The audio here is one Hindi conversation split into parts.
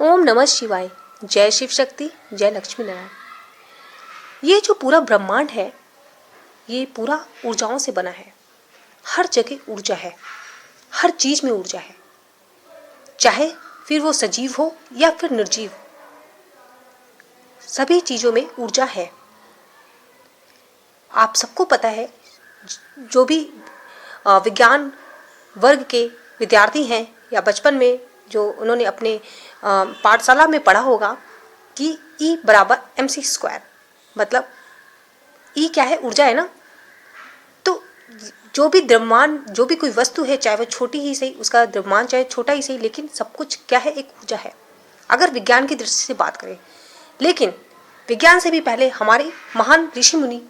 ओम नमः शिवाय। जय शिव शक्ति, जय लक्ष्मी नारायण। ये जो पूरा ब्रह्मांड है ये पूरा ऊर्जाओं से बना है। हर जगह ऊर्जा है, हर चीज में ऊर्जा है, चाहे फिर वो सजीव हो या फिर निर्जीव, सभी चीजों में ऊर्जा है। आप सबको पता है, जो भी विज्ञान वर्ग के विद्यार्थी हैं या बचपन में जो उन्होंने अपने पाठशाला में पढ़ा होगा कि E बराबर mc², मतलब E क्या है? ऊर्जा है ना। तो जो भी द्रव्यमान, जो भी कोई वस्तु है, चाहे वो छोटी ही सही, उसका द्रव्यमान चाहे छोटा ही सही, लेकिन सब कुछ क्या है? एक ऊर्जा है, अगर विज्ञान की दृष्टि से बात करें। लेकिन विज्ञान से भी पहले हमारे महान ऋषि मुनि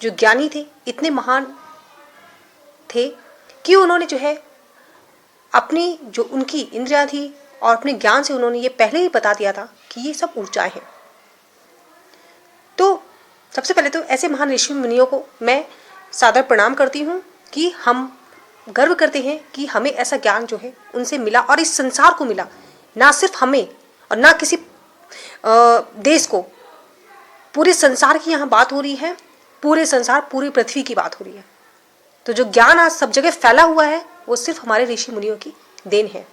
जो ज्ञानी थे, इतने महान थे कि उन्होंने जो है अपनी जो उनकी इंद्रियां थी और अपने ज्ञान से उन्होंने ये पहले ही बता दिया था कि ये सब ऊर्जाएं हैं। तो सबसे पहले तो ऐसे महान ऋषि मुनियों को मैं सादर प्रणाम करती हूँ कि हम गर्व करते हैं कि हमें ऐसा ज्ञान जो है उनसे मिला और इस संसार को मिला। ना सिर्फ हमें और ना किसी देश को, पूरे संसार की यहाँ बात हो रही है, पूरे संसार, पूरी पृथ्वी की बात हो रही है। तो जो ज्ञान आज सब जगह फैला हुआ है वो सिर्फ हमारे ऋषि मुनियों की देन है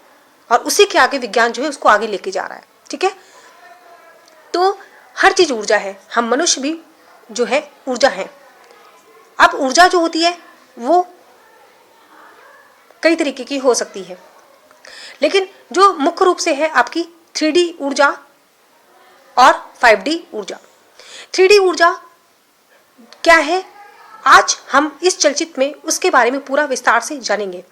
और उसी के आगे विज्ञान जो है उसको आगे लेके जा रहा है। ठीक है, तो हर चीज ऊर्जा है, हम मनुष्य भी जो है ऊर्जा है। अब ऊर्जा जो होती है वो कई तरीके की हो सकती है, लेकिन जो मुख्य रूप से है आपकी 3D ऊर्जा और 5D ऊर्जा। 3D ऊर्जा क्या है, आज हम इस चलचित्र में उसके बारे में पूरा विस्तार से जानेंगे।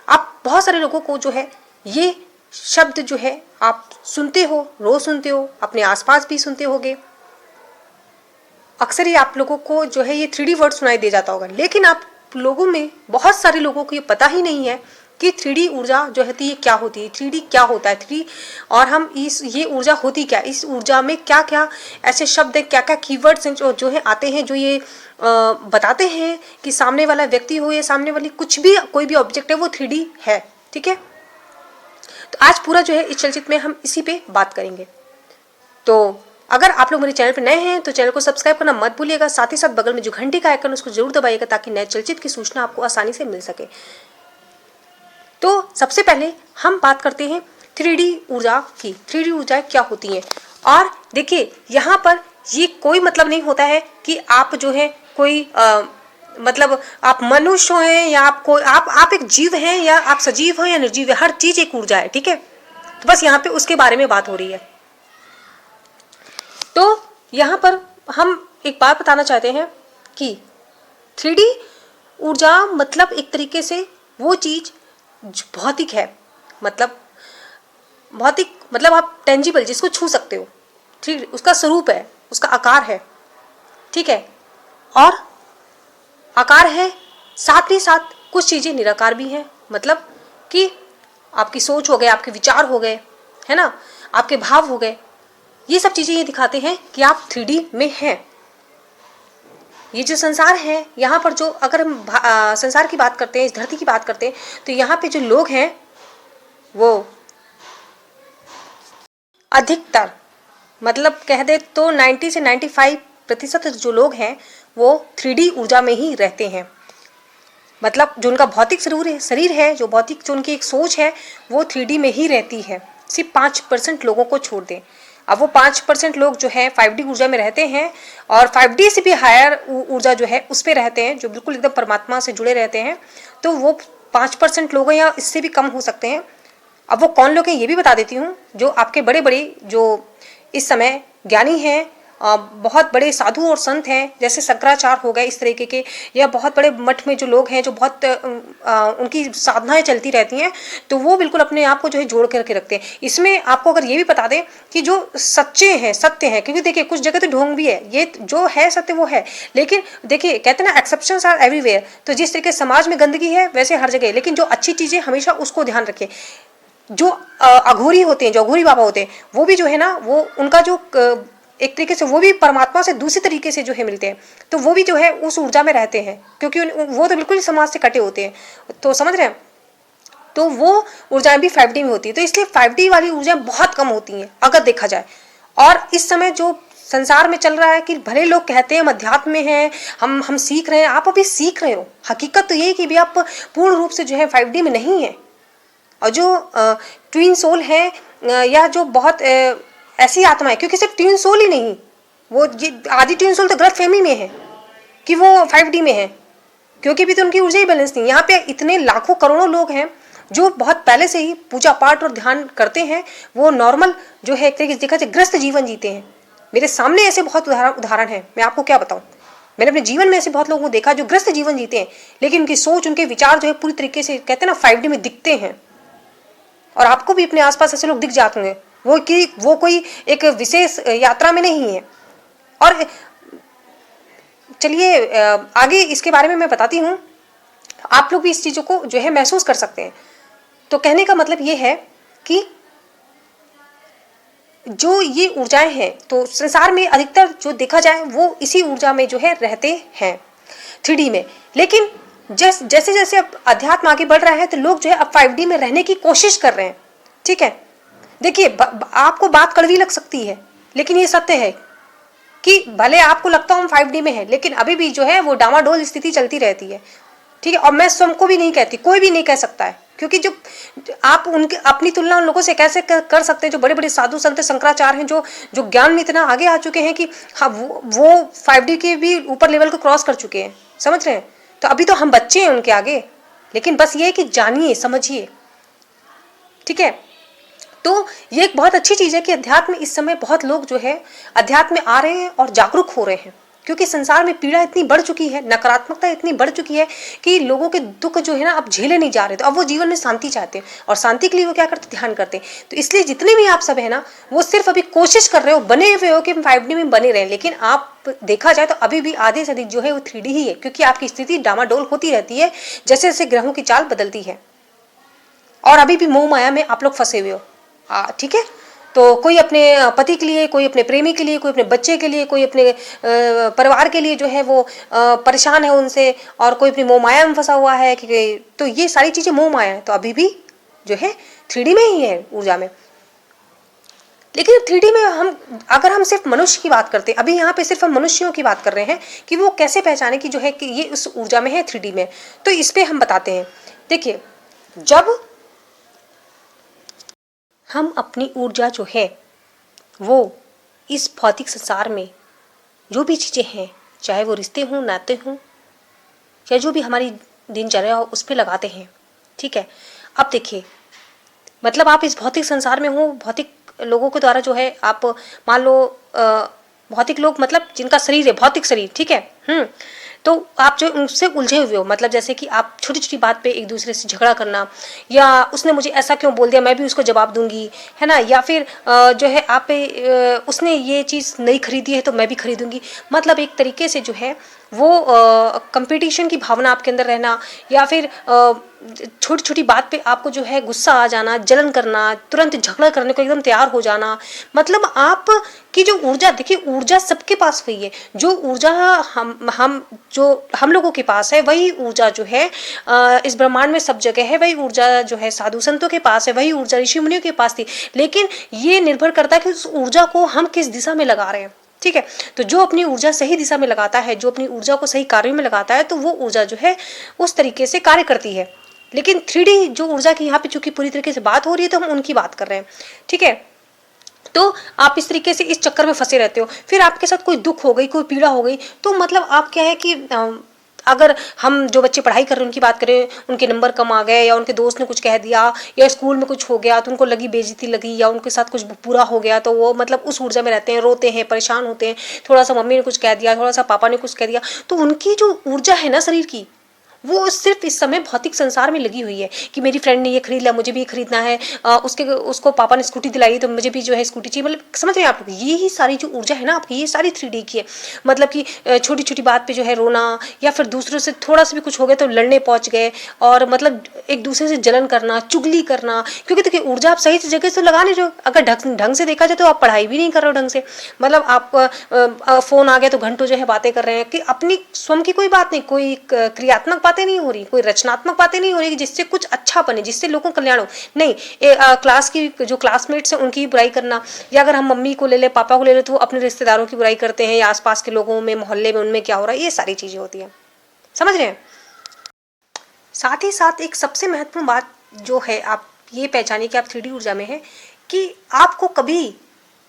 आप बहुत सारे लोगों को जो है ये शब्द जो है आप सुनते हो, रोज सुनते हो, अपने आसपास भी सुनते होगे। अक्सर ही आप लोगों को जो है ये 3D वर्ड सुनाई दे जाता होगा, लेकिन आप लोगों में बहुत सारे लोगों को ये पता ही नहीं है कि 3D ऊर्जा जो है क्या होती है, 3D क्या होता है, 3D और हम ये ऊर्जा होती क्या, इस ऊर्जा में क्या क्या ऐसे शब्द है, क्या क्या कीवर्ड्स जो है आते हैं, जो ये बताते हैं कि सामने वाला व्यक्ति हो या सामने वाली कुछ भी, कोई भी ऑब्जेक्ट है वो 3D है। ठीक है, तो आज पूरा जो है इस चलचित्र में हम इसी पे बात करेंगे। तो अगर आप लोग मेरे चैनल पर नए हैं तो चैनल को सब्सक्राइब करना मत भूलिएगा, साथ ही साथ बगल में जो घंटी का आइकन उसको जरूर दबाइएगा ताकि नए चलचित्र की सूचना आपको आसानी से मिल सके। तो सबसे पहले हम बात करते हैं 3D ऊर्जा की। 3D ऊर्जा क्या होती हैं? और देखिए यहाँ पर ये कोई मतलब नहीं होता है कि आप जो है कोई मतलब आप मनुष्य हैं या आप एक जीव हैं या आप सजीव हो या निर्जीव है, हर चीज एक ऊर्जा है। ठीक है, तो बस यहाँ पे उसके बारे में बात हो रही है। तो यहाँ पर हम एक बात बताना चाहते हैं कि 3D ऊर्जा मतलब एक तरीके से वो चीज भौतिक है, मतलब भौतिक मतलब आप टेंजिबल, जिसको छू सकते हो, ठीक, उसका स्वरूप है, उसका आकार है। ठीक है, और आकार है, साथ ही साथ कुछ चीजें निराकार भी हैं, मतलब कि आपकी सोच हो गए, आपके विचार हो गए, है ना, आपके भाव हो गए, ये सब चीजें ये दिखाते हैं कि आप 3D में हैं। ये जो संसार है, यहाँ पर जो अगर हम संसार की बात करते हैं, इस धरती की बात करते हैं, तो यहाँ पे जो लोग हैं वो अधिकतर, मतलब कह दे तो 90 से 95% जो लोग हैं वो 3D ऊर्जा में ही रहते हैं। मतलब जो उनका भौतिक शरीर है, जो भौतिक जो उनकी एक सोच है वो 3D में ही रहती है, सिर्फ 5% लोगों को छोड़ दें। अब वो 5% लोग जो है 5D ऊर्जा में रहते हैं और 5D से भी हायर ऊर्जा जो है उस पर रहते हैं, जो बिल्कुल एकदम परमात्मा से जुड़े रहते हैं। तो वो 5% लोग हैं या इससे भी कम हो सकते हैं। अब वो कौन लोग हैं ये भी बता देती हूँ। जो आपके बड़े बड़े जो इस समय ज्ञानी हैं, बहुत बड़े साधु और संत हैं, जैसे शंकराचार्य हो गए, इस तरीके के, या बहुत बड़े मठ में जो लोग हैं जो बहुत उनकी साधनाएं चलती रहती हैं, तो वो बिल्कुल अपने आप को जो है जोड़ करके रखते हैं। इसमें आपको अगर ये भी बता दें कि जो सच्चे हैं, सत्य हैं, क्योंकि देखिए कुछ जगह तो ढोंग भी है, ये जो है सत्य वो है, लेकिन देखिए कहते हैं ना एक्सेप्शंस आर एवरीवेयर। तो जिस तरीके समाज में गंदगी है वैसे हर जगह, लेकिन जो अच्छी चीजें हमेशा उसको ध्यान रखें। जो अघोरी होते हैं, जो अघोरी बाबा होते हैं, वो भी जो है ना, वो उनका जो एक तरीके से वो भी परमात्मा से दूसरी तरीके से जो है मिलते हैं, तो वो भी जो है उस ऊर्जा में रहते हैं, क्योंकि वो तो बिल्कुल समाज से कटे होते हैं। तो समझ रहे हैं? तो वो ऊर्जाएं भी 5D में होती है। तो इसलिए 5D वाली ऊर्जाएं बहुत कम होती हैं अगर देखा जाए। और इस समय जो संसार में चल रहा है कि भले लोग कहते हैं हम अध्यात्म में हैं, हम सीख रहे हैं, आप अभी सीख रहे हो। हकीकत तो ये है कि भी आप पूर्ण रूप से जो है 5D में नहीं है। और जो ट्विन सोल है या जो बहुत ऐसी आत्मा है, क्योंकि सिर्फ ट्विन सोल ही नहीं, वो आदि ट्विन सोल तो गलतफहमी में है कि वो 5D में है, क्योंकि भी तो उनकी ऊर्जा ही बैलेंस नहीं। यहाँ पे इतने लाखों करोड़ों लोग हैं जो बहुत पहले से ही पूजा पाठ और ध्यान करते हैं, वो नॉर्मल जो है एक तरीके से देखा जाए ग्रस्त जीवन जीते हैं। मेरे सामने ऐसे बहुत उदाहरण हैं, मैं आपको क्या बताऊं। मैंने अपने जीवन में ऐसे बहुत लोगों को देखा जो ग्रस्त जीवन जीते हैं, लेकिन उनकी सोच, उनके विचार जो है पूरी तरीके से कहते हैं ना 5D में दिखते हैं। और आपको भी अपने आसपास ऐसे लोग दिख जाते होंगे, वो कोई एक विशेष यात्रा में नहीं है। और चलिए आगे इसके बारे में मैं बताती हूँ, आप लोग भी इस चीज़ों को जो है महसूस कर सकते हैं। तो कहने का मतलब ये है कि जो ये ऊर्जाएं हैं, तो संसार में अधिकतर जो देखा जाए वो इसी ऊर्जा में जो है रहते हैं 3D में। लेकिन जैसे जैसे अब अध्यात्म आगे बढ़ रहा है तो लोग जो है अब 5D में रहने की कोशिश कर रहे हैं। ठीक है, देखिए आपको बात कड़वी लग सकती है, लेकिन ये सत्य है कि भले आपको लगता हो हम 5D में हैं, लेकिन अभी भी जो है वो डामाडोल स्थिति चलती रहती है। ठीक है, और मैं स्वयं को भी नहीं कहती, कोई भी नहीं कह सकता है, क्योंकि जो आप उनके अपनी तुलना उन लोगों से कैसे कर सकते हैं जो बड़े बड़े साधु संत शंकराचार्य हैं, जो ज्ञान में इतना आगे आ चुके हैं कि हाँ वो 5D के भी ऊपर लेवल को क्रॉस कर चुके हैं, समझ रहे हैं। तो अभी तो हम बच्चे हैं उनके आगे, लेकिन बस ये है कि जानिए समझिए। ठीक है, तो ये एक बहुत अच्छी चीज़ है कि अध्यात्म इस समय बहुत लोग जो है अध्यात्म में आ रहे हैं और जागरूक हो रहे हैं, क्योंकि संसार में पीड़ा इतनी बढ़ चुकी है, नकारात्मकता इतनी बढ़ चुकी है कि लोगों के दुख जो है ना अब झेले नहीं जा रहे। तो अब वो जीवन में शांति चाहते हैं, और शांति के लिए वो क्या करते, ध्यान करते हैं। तो इसलिए जितने भी आप सब है ना, वो सिर्फ अभी कोशिश कर रहे हो, बने हुए हो कि हम 5D में बने रहें, लेकिन आप देखा जाए तो अभी भी आधे से अधिक जो है वो 3D ही है, क्योंकि आपकी स्थिति डामाडोल होती रहती है जैसे जैसे ग्रहों की चाल बदलती है। और अभी भी मोह माया में आप लोग फंसे हुए हो। ठीक है, तो कोई अपने पति के लिए, कोई अपने प्रेमी के लिए, कोई अपने बच्चे के लिए, कोई अपने परिवार के लिए जो है वो परेशान है उनसे, और कोई अपनी मोह माया में फंसा हुआ है कि तो ये सारी चीज़ें मोह माया है, तो अभी भी जो है 3D में ही है ऊर्जा में। लेकिन 3D में अगर हम सिर्फ मनुष्य की बात करते हैं, अभी यहाँ पे सिर्फ हम मनुष्यों की बात कर रहे हैं कि वो कैसे पहचाने कि जो है कि ये उस ऊर्जा में है 3D में, तो इस पर हम बताते हैं। देखिए, जब हम अपनी ऊर्जा जो है वो इस भौतिक संसार में जो भी चीज़ें हैं, चाहे वो रिश्ते हों, नाते हों, या जो भी हमारी दिनचर्या हो, उस पर लगाते हैं। ठीक है, अब देखिए, मतलब आप इस भौतिक संसार में हो, भौतिक लोगों के द्वारा जो है आप मान लो भौतिक लोग मतलब जिनका शरीर है, भौतिक शरीर, ठीक है, तो आप जो उनसे उलझे हुए हो, मतलब जैसे कि आप छोटी छोटी बात पे एक दूसरे से झगड़ा करना, या उसने मुझे ऐसा क्यों बोल दिया मैं भी उसको जवाब दूंगी, है ना, या फिर जो है आप उसने ये चीज़ नहीं खरीदी है तो मैं भी खरीदूंगी, मतलब एक तरीके से जो है वो कंपटीशन की भावना आपके अंदर रहना, या फिर छोटी छोटी बात पे आपको जो है गुस्सा आ जाना, जलन करना, तुरंत झगड़ा करने को एकदम तैयार हो जाना। मतलब आप की जो ऊर्जा, देखिए ऊर्जा सबके पास वही है, जो ऊर्जा हम लोगों के पास है वही ऊर्जा जो है इस ब्रह्मांड में सब जगह है, वही ऊर्जा जो है साधु संतों के पास है, वही ऊर्जा ऋषि मुनियों के पास थी। लेकिन ये निर्भर करता है कि उस ऊर्जा को हम किस दिशा में लगा रहे हैं। ठीक है, तो जो अपनी ऊर्जा सही दिशा में लगाता है, जो अपनी ऊर्जा को सही कार्यों में लगाता है, तो वो ऊर्जा जो है उस तरीके से कार्य करती है। लेकिन 3D जो ऊर्जा की यहाँ पे चूंकि पूरी तरीके से बात हो रही है तो हम उनकी बात कर रहे हैं। ठीक है, तो आप इस तरीके से इस चक्कर में फंसे रहते हो, फिर आपके साथ कोई दुख हो गई, कोई पीड़ा हो गई, तो मतलब आप क्या है कि अगर हम जो बच्चे पढ़ाई कर रहे हैं उनकी बात करें, उनके नंबर कम आ गए, या उनके दोस्त ने कुछ कह दिया, या स्कूल में कुछ हो गया तो उनको लगी बेइज्जती लगी, या उनके साथ कुछ बुरा हो गया, तो वो मतलब उस ऊर्जा में रहते हैं, रोते हैं, परेशान होते हैं, थोड़ा सा मम्मी ने कुछ कह दिया, थोड़ा सा पापा ने कुछ कह दिया, तो उनकी जो ऊर्जा है ना शरीर की, वो सिर्फ इस समय भौतिक संसार में लगी हुई है कि मेरी फ्रेंड ने ये खरीद लिया, मुझे भी ये खरीदना है, उसको पापा ने स्कूटी दिलाई तो मुझे भी जो है स्कूटी चाहिए। मतलब समझ रहे हैं आप लोग, ये ही सारी जो ऊर्जा है ना आपकी, ये सारी 3D की है। मतलब कि छोटी छोटी बात पे जो है रोना, या फिर दूसरों से थोड़ा सा भी कुछ हो गया तो लड़ने पहुंच गए, और मतलब एक दूसरे से जलन करना, चुगली करना, क्योंकि देखिए ऊर्जा आप सही जगह से लगा नहीं रहे हो। अगर ढंग से देखा जाए तो आप पढ़ाई भी नहीं कर रहे हो ढंग से, मतलब आप फोन आ गया तो घंटों जो है बातें कर रहे हैं कि अपनी स्वयं की कोई बात नहीं, कोई क्रियात्मक बातें नहीं हो रही, कोई रचनात्मक बातें नहीं हो रही जिससे कुछ अच्छा बने, जिससे लोगों का कल्याण हो। नहीं, क्लास की जो क्लासमेट्स हैं उनकी बुराई करना, या अगर हम मम्मी को ले ले, पापा को ले ले, तो वो अपने रिश्तेदारों की बुराई करते हैं, या आसपास के लोगों में, मोहल्ले में उनमें क्या हो रहा है, ये सारी चीजें होती हैं। समझ रहे हैं? साथ ही साथ एक सबसे महत्वपूर्ण बात जो है, आप ये पहचानिए कि आप 3D ऊर्जा में है, कि आपको कभी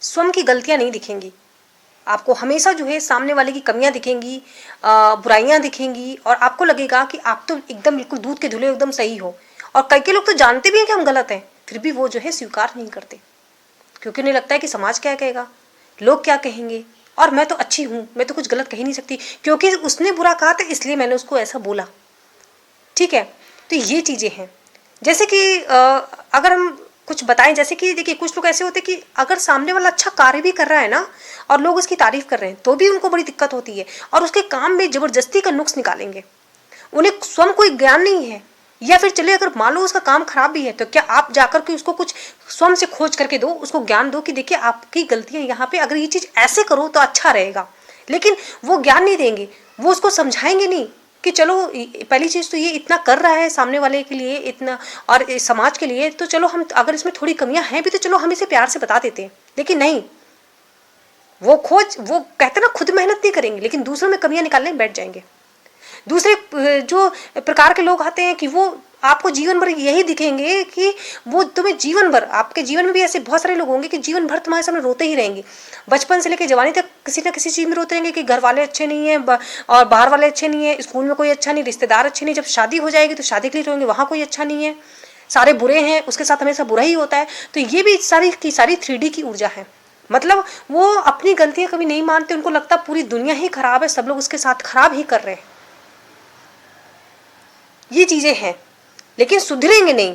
स्वयं की गलतियां नहीं दिखेंगी। आपको हमेशा जो है सामने वाले की कमियां दिखेंगी, बुराइयां दिखेंगी, और आपको लगेगा कि आप तो एकदम बिल्कुल दूध के धुले एकदम सही हो। और कई लोग तो जानते भी हैं कि हम गलत हैं, फिर भी वो जो है स्वीकार नहीं करते, क्योंकि उन्हें लगता है कि समाज क्या कहेगा, लोग क्या कहेंगे, और मैं तो अच्छी हूँ, मैं तो कुछ गलत कह ही नहीं सकती, क्योंकि उसने बुरा कहा था इसलिए मैंने उसको ऐसा बोला। ठीक है, तो ये चीज़ें हैं। जैसे कि अगर हम कुछ बताएं, जैसे कि देखिए कुछ लोग ऐसे होते हैं कि अगर सामने वाला अच्छा कार्य भी कर रहा है ना, और लोग उसकी तारीफ कर रहे हैं, तो भी उनको बड़ी दिक्कत होती है, और उसके काम में जबरदस्ती का नुक्स निकालेंगे। उन्हें स्वयं कोई ज्ञान नहीं है, या फिर चले अगर मान लो उसका काम खराब भी है, तो क्या आप जाकर के उसको कुछ स्वयं से खोज करके दो, उसको ज्ञान दो कि देखिए आपकी गलतियां यहाँ पे, अगर ये चीज़ ऐसे करो तो अच्छा रहेगा। लेकिन वो ज्ञान नहीं देंगे, वो उसको समझाएंगे नहीं कि चलो पहली चीज़ तो ये इतना कर रहा है सामने वाले के लिए इतना, और समाज के लिए, तो चलो हम अगर इसमें थोड़ी कमियां हैं भी तो चलो हम इसे प्यार से बता देते हैं। लेकिन नहीं, वो कहते ना खुद मेहनत नहीं करेंगे, लेकिन दूसरों में कमियां निकालने बैठ जाएंगे। दूसरे जो प्रकार के लोग आते हैं कि वो आपको जीवन भर यही दिखेंगे कि वो तुम्हें जीवन भर, आपके जीवन में भी ऐसे बहुत सारे लोग होंगे कि जीवन भर तुम्हारे सामने रोते ही रहेंगे, बचपन से लेकर जवानी तक किसी ना किसी चीज़ में रोते रहेंगे कि घर वाले अच्छे नहीं हैं, और बाहर वाले अच्छे नहीं है, स्कूल में कोई अच्छा नहीं, रिश्तेदार अच्छे नहीं, जब शादी हो जाएगी तो शादी के लिए रोएंगे, वहाँ कोई अच्छा नहीं है, सारे बुरे हैं, उसके साथ हमेशा बुरा ही होता है। तो ये भी सारी की सारी 3D की ऊर्जा है। मतलब वो अपनी गलतियां कभी नहीं मानते, उनको लगता पूरी दुनिया ही खराब है, सब लोग उसके साथ खराब ही कर रहे हैं। ये चीजें हैं, लेकिन सुधरेंगे नहीं।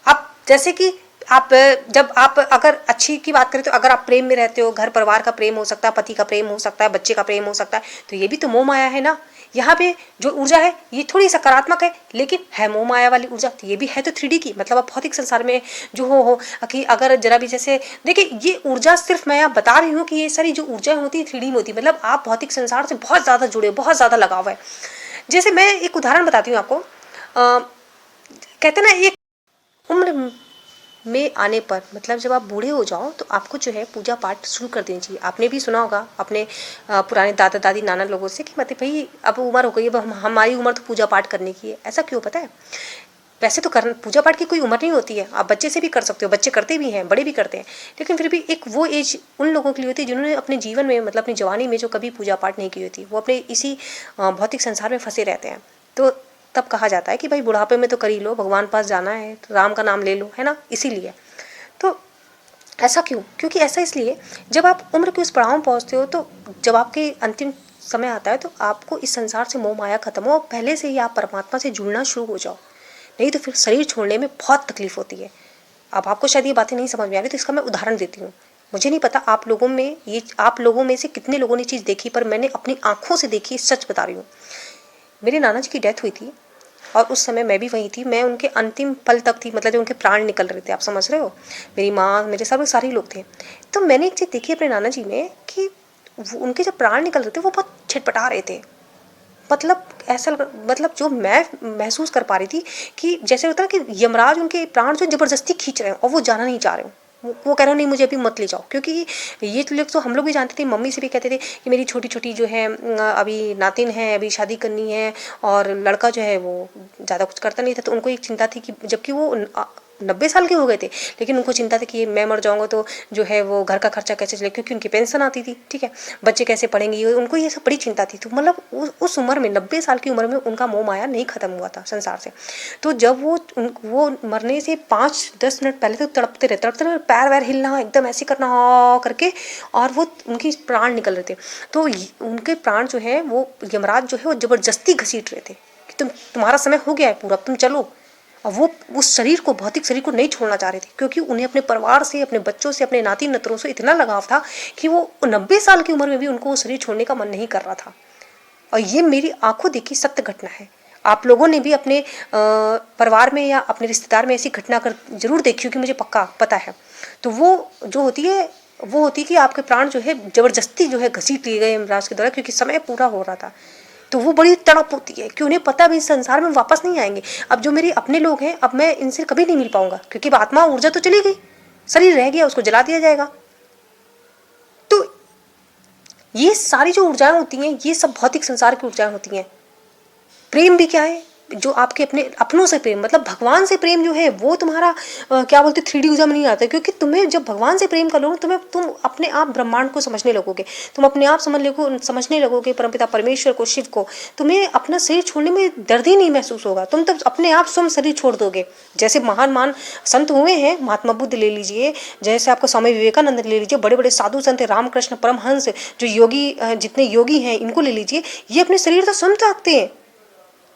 आप जैसे कि आप जब आप अगर अच्छी की बात करें तो अगर आप प्रेम में रहते हो, घर परिवार का प्रेम हो सकता है, पति का प्रेम हो सकता है, बच्चे का प्रेम हो सकता है, तो ये भी तो मोह माया है ना। यहाँ पे जो ऊर्जा है ये थोड़ी सकारात्मक है, लेकिन है मोह माया वाली ऊर्जा, तो ये भी है तो 3D की। मतलब आप भौतिक संसार में जो हो कि अगर जरा भी जैसे देखिए, ये ऊर्जा सिर्फ मैं बता रही हूँ कि ये सारी जो ऊर्जाएं होती है 3D में होती है, मतलब आप भौतिक संसार से बहुत ज़्यादा जुड़े, बहुत ज़्यादा लगाव है। जैसे मैं एक उदाहरण बताती हूँ आपको। कहते ना, एक उम्र में आने पर, मतलब जब आप बूढ़े हो जाओ तो आपको जो है पूजा पाठ शुरू कर देनी चाहिए। आपने भी सुना होगा अपने पुराने दादा दादी नाना लोगों से कि मतलब भाई अब उम्र हो गई है, अब हमारी उम्र तो पूजा पाठ करने की है। ऐसा क्यों पता है? वैसे तो पूजा पाठ की कोई उम्र नहीं होती है, आप बच्चे से भी कर सकते हो, बच्चे करते भी हैं, बड़े भी करते हैं, लेकिन फिर भी एक वो एज उन लोगों के लिए होती है जिन्होंने अपने जीवन में, मतलब अपनी जवानी में जो कभी पूजा पाठ नहीं की होती, वो अपने इसी भौतिक संसार में फंसे रहते हैं। तो तब कहा जाता है कि भाई बुढ़ापे में तो कर ही लो, भगवान पास जाना है, तो राम का नाम ले लो, है ना। इसीलिए तो ऐसा क्यों? क्योंकि ऐसा इसलिए, जब आप उम्र के उस पड़ाव में पहुँचते हो, तो जब आपके अंतिम समय आता है तो आपको इस संसार से मोह माया खत्म हो, पहले से ही आप परमात्मा से जुड़ना शुरू हो जाओ, नहीं तो फिर शरीर छोड़ने में बहुत तकलीफ होती है। अब आपको शायद ये बातें नहीं समझ में आ रही, तो इसका मैं उदाहरण देती हूँ। मुझे नहीं पता आप लोगों में से कितने लोगों ने चीज़ देखी, पर मैंने अपनी आंखों से देखी, सच बता रही हूँ। मेरे नाना जी की डेथ हुई थी, और उस समय मैं भी वहीं थी, मैं उनके अंतिम पल तक थी, मतलब जब उनके प्राण निकल रहे थे, आप समझ रहे हो। मेरी माँ, मेरे सारे लोग थे। तो मैंने एक चीज़ देखी अपने नाना जी में कि उनके जब प्राण निकल रहे थे वो बहुत छिटपटा रहे थे। मतलब ऐसा मतलब जो मैं महसूस कर पा रही थी कि जैसे होता है कि यमराज उनके प्राण जो जबरदस्ती खींच रहे हैं, और वो जाना नहीं चाह रहे हो। वो कह रहे हो नहीं मुझे अभी मत ले जाओ, क्योंकि ये लोग तो हम लोग भी जानते थे, मम्मी से भी कहते थे कि मेरी छोटी छोटी जो है अभी नातिन है, अभी शादी करनी है, और लड़का जो है वो ज़्यादा कुछ करता नहीं था, तो उनको एक चिंता थी कि जबकि वो 90 साल के हो गए थे, लेकिन उनको चिंता थी कि मैं मर जाऊंगा तो जो है वो घर का खर्चा कैसे चले, क्योंकि उनकी पेंशन आती थी, ठीक है, बच्चे कैसे पढ़ेंगे, उनको ये सब बड़ी चिंता थी। तो मतलब उस उम्र में, 90 साल की उम्र में उनका मोह माया नहीं खत्म हुआ था संसार से। तो जब वो मरने से 5-10 मिनट पहले तक तड़पते रहे, पैर वैर हिलना, एकदम ऐसे करना हा करके, और वो उनकी प्राण निकल रहे थे। तो उनके प्राण जो है वो यमराज जो है वो जबरदस्ती घसीट रहे थे कि तुम्हारा समय हो गया है पूरा, तुम चलो। और वो उस शरीर को, भौतिक शरीर को नहीं छोड़ना चाह रहे थे, क्योंकि उन्हें अपने परिवार से, अपने बच्चों से, अपने नाती नतरों से इतना लगाव था कि वो 90 साल की उम्र में भी उनको वो शरीर छोड़ने का मन नहीं कर रहा था। और ये मेरी आंखों देखी सत्य घटना है। आप लोगों ने भी अपने परिवार में या अपने रिश्तेदार में ऐसी घटना कर जरूर देखी होगी, मुझे पक्का पता है। तो वो जो होती है वो होती है कि आपके प्राण जो है जबरदस्ती जो है घसीट लिए गए यमराज के द्वारा, क्योंकि समय पूरा हो रहा था। तो वो बड़ी तड़प होती है कि उन्हें पता भी इस संसार में वापस नहीं आएंगे। अब जो मेरे अपने लोग हैं, अब मैं इनसे कभी नहीं मिल पाऊंगा, क्योंकि आत्मा ऊर्जा तो चली गई, शरीर रह गया, उसको जला दिया जाएगा। तो ये सारी जो ऊर्जाएं होती हैं, ये सब भौतिक संसार की ऊर्जाएं होती हैं। प्रेम भी क्या है, जो आपके अपने अपनों से प्रेम, मतलब भगवान से प्रेम जो है वो तुम्हारा क्या बोलते 3D ऊर्जा में नहीं आता, क्योंकि तुम्हें जब भगवान से प्रेम करोगे तुम अपने आप ब्रह्मांड को समझने लगोगे, तुम अपने आप समझने लगोगे परमपिता परमेश्वर को, शिव को। तुम्हें अपना शरीर छोड़ने में दर्द ही नहीं महसूस होगा, तुम तब अपने आप स्वयं शरीर छोड़ दोगे। जैसे महान संत हुए हैं, महात्मा बुद्ध ले लीजिए, जैसे आपको स्वामी विवेकानंद ले लीजिए, बड़े बड़े साधु संत रामकृष्ण परमहंस, जो योगी, जितने योगी हैं इनको ले लीजिए, ये अपने शरीर तो स्वयं त्यागते हैं।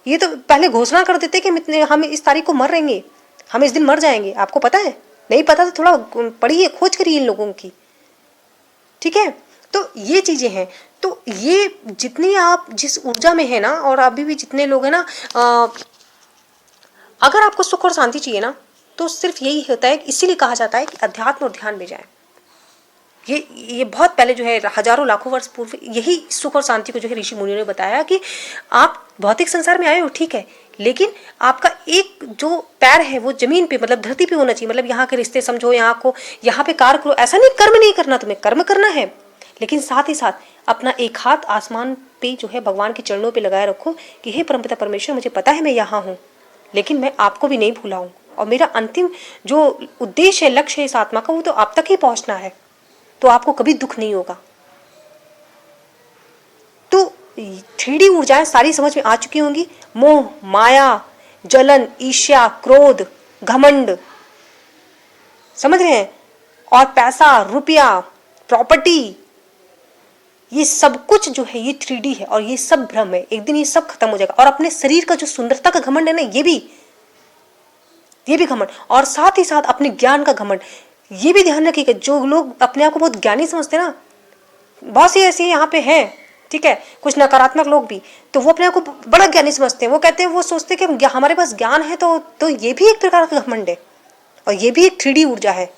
ये तो पहले घोषणा कर देते कि हम इस तारीख को मर रहेंगे, हम इस दिन मर जाएंगे। आपको पता है? नहीं पता तो थोड़ा पढ़िए, खोज करिए इन लोगों की, ठीक है। तो ये चीजें हैं। तो ये जितनी आप जिस ऊर्जा में है ना, और अभी भी जितने लोग हैं ना, अगर आपको सुख और शांति चाहिए ना, तो सिर्फ यही होता है, इसीलिए कहा जाता है कि अध्यात्म और ध्यान में जाए। ये बहुत पहले जो है, हजारों लाखों वर्ष पूर्व यही सुख और शांति को जो है ऋषि मुनियों ने बताया कि आप भौतिक संसार में आए हो, ठीक है, लेकिन आपका एक जो पैर है वो जमीन पे, मतलब धरती पे होना चाहिए। मतलब यहाँ के रिश्ते समझो, यहाँ पे कार्य करो, ऐसा नहीं कर्म नहीं करना, तुम्हें कर्म करना है, लेकिन साथ ही साथ अपना एक हाथ आसमान पे जो है भगवान के चरणों पे लगाए रखो कि हे परमपिता परमेश्वर, मुझे पता है मैं यहाँ हूँ, लेकिन मैं आपको भी नहीं भूला हूँ, और मेरा अंतिम जो उद्देश्य है, लक्ष्य है इस आत्मा का, वो तो आप तक ही पहुँचना है, तो आपको कभी दुख नहीं होगा। तो 3D ऊर्जाएं सारी समझ में आ चुकी होंगी। मोह, माया, जलन, ईर्ष्या, क्रोध, घमंड, समझ रहे हैं, और पैसा, रुपया, प्रॉपर्टी, ये सब कुछ जो है ये 3D है, और ये सब भ्रम है। एक दिन ये सब खत्म हो जाएगा। और अपने शरीर का जो सुंदरता का घमंड है ना, ये भी घमंड, और साथ ही साथ अपने ज्ञान का घमंड। ये भी ध्यान रखिएगा, जो लोग अपने आप को बहुत ज्ञानी समझते हैं ना, बहुत सी ऐसी यहाँ पे हैं, ठीक है, कुछ नकारात्मक लोग भी, तो वो अपने आप को बड़ा ज्ञानी समझते हैं। वो कहते हैं, वो सोचते हैं कि हमारे पास ज्ञान है, तो ये भी एक प्रकार का घमंड है, और ये भी एक 3D ऊर्जा है।